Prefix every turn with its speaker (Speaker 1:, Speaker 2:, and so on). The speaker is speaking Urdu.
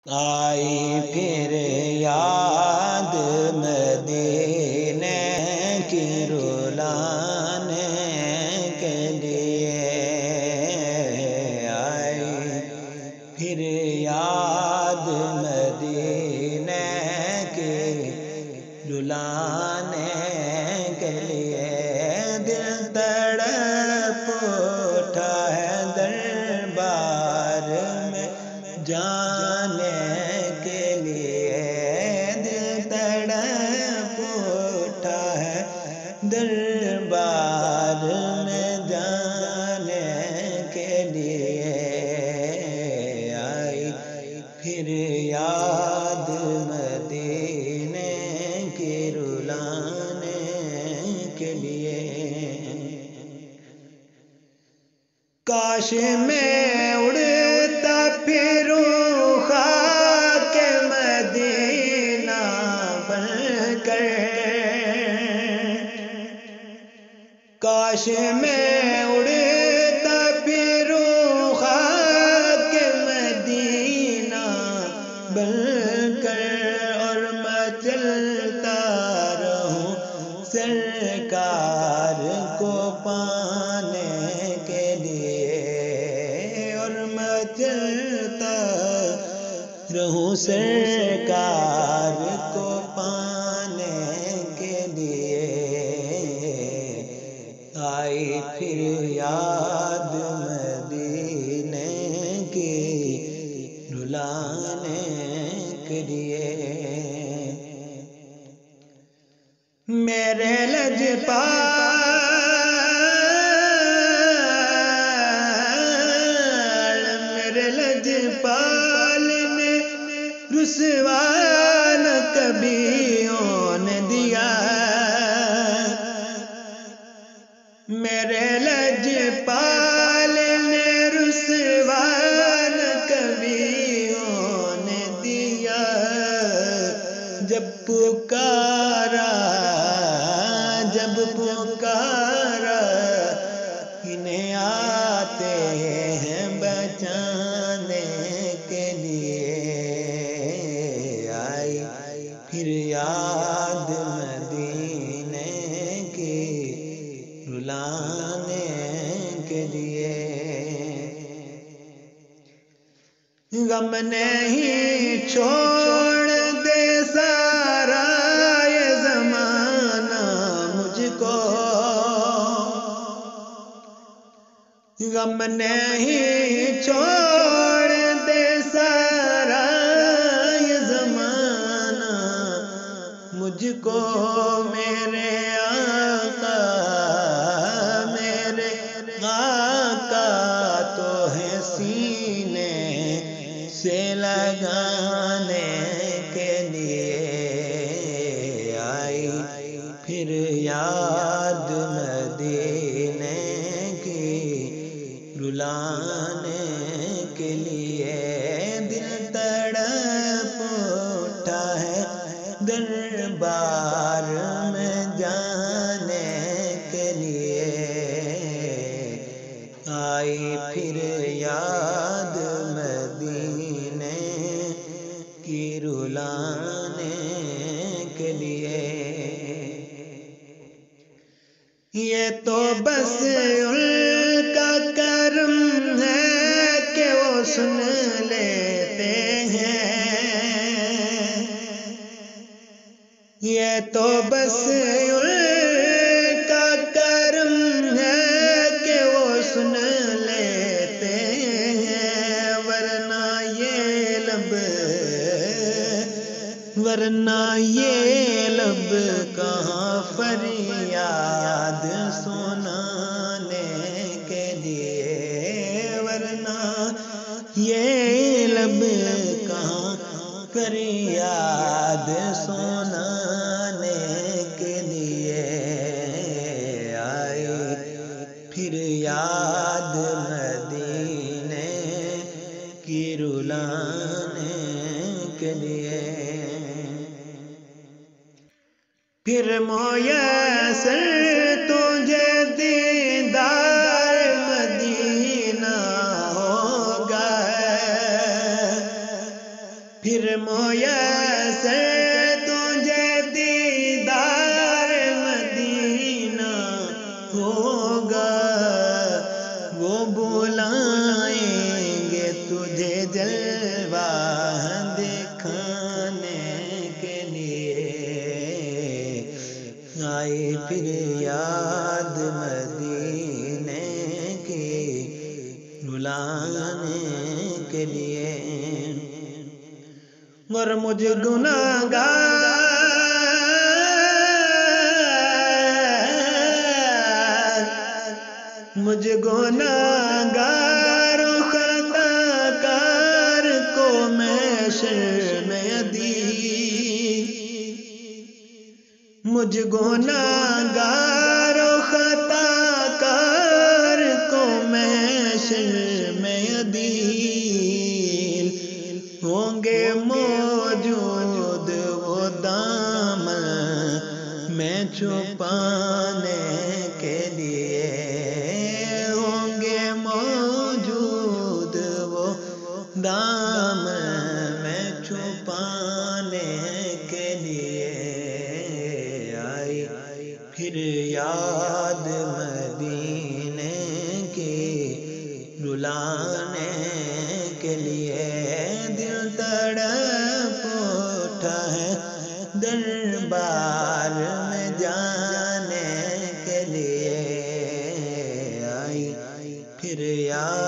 Speaker 1: آئی پھر یاد مدینے کی رلانے کے لیے، آئی پھر یاد مدینے کی رلانے کے لیے، دل تڑپ اٹھا ہے دربار میں جانے کے لیے، دل تڑپ اٹھا ہے دربار میں جانے کے لیے، آئی پھر یاد مدینے کی رلانے کے لیے۔ کاش میں اڑتا پھروں خاک مدینہ بن کر، کاش میں اڑتا پھروں خاک مدینہ بن کر، اور میں چلتا رہوں سرکار کو پانے کے لیے، اور میں چلتا رہوں سرکار کو پانے کے لیے، آئی پھر یاد مدینے کی رلانے کے لیے۔ میرے لجپال نے رسوا نہ کبھی ہونے دیا، میرے لجپال نے رسوا نہ کبھی ہونے دیا، جب پکارا انہیں آتے ہیں بچانے کے لیے، آئی پھر یاد مدینے کی رلانے کے لیے۔ غم نہیں چھوڑ دے سارا یہ زمانہ مجھ کو، غم نہیں چھوڑ دے سارا یہ زمانہ مجھ کو، میرے آقا تو ہے سینے سے لگانے کے لیے، آئی پھر یاد مدینے کی رلانے کے لیے، دل تڑپ اٹھا ہے دربار میں جانے کے لیے، آئی پھر یاد مدینے کی رلانے کے لیے۔ یہ تو بس ان کا کرم ہے کہ وہ سن لیتے ہیں، یہ تو بس ان کا کرم ہے کہ وہ سن لیتے ہیں، ورنہ یہ لب کہاں فریاد سنانے کے لیے، ورنہ یہ لب کہاں فریاد سنانے کے لیے، آئی پھر یاد مدینے کی رلانے کے لیے۔ پھر میسر تجھے دیدار مدینہ ہوگا، پھر میسر تجھے دیدار مدینہ ہوگا، وہ بلائیں گے تجھے جلوہ دکھانے کے لیے، آئی پھر یاد مدینے کی بلانے کے لیے۔ اور مجھ گناہگار و خطا کار کو محشر میں عدیل، مجھ گناہگار و خطا کار کو محشر میں عدیل، ہوں گے موجود وہ دامن میں چھپانے کے لیے، ہوں گے موجود وہ دامن میں چھپانے کے لیے، آئی پھر یاد مدینے کی رلانے کے لیے، دل تڑپ اٹھا ہے دربار میں جانے کے لیے، آئی پھر یاد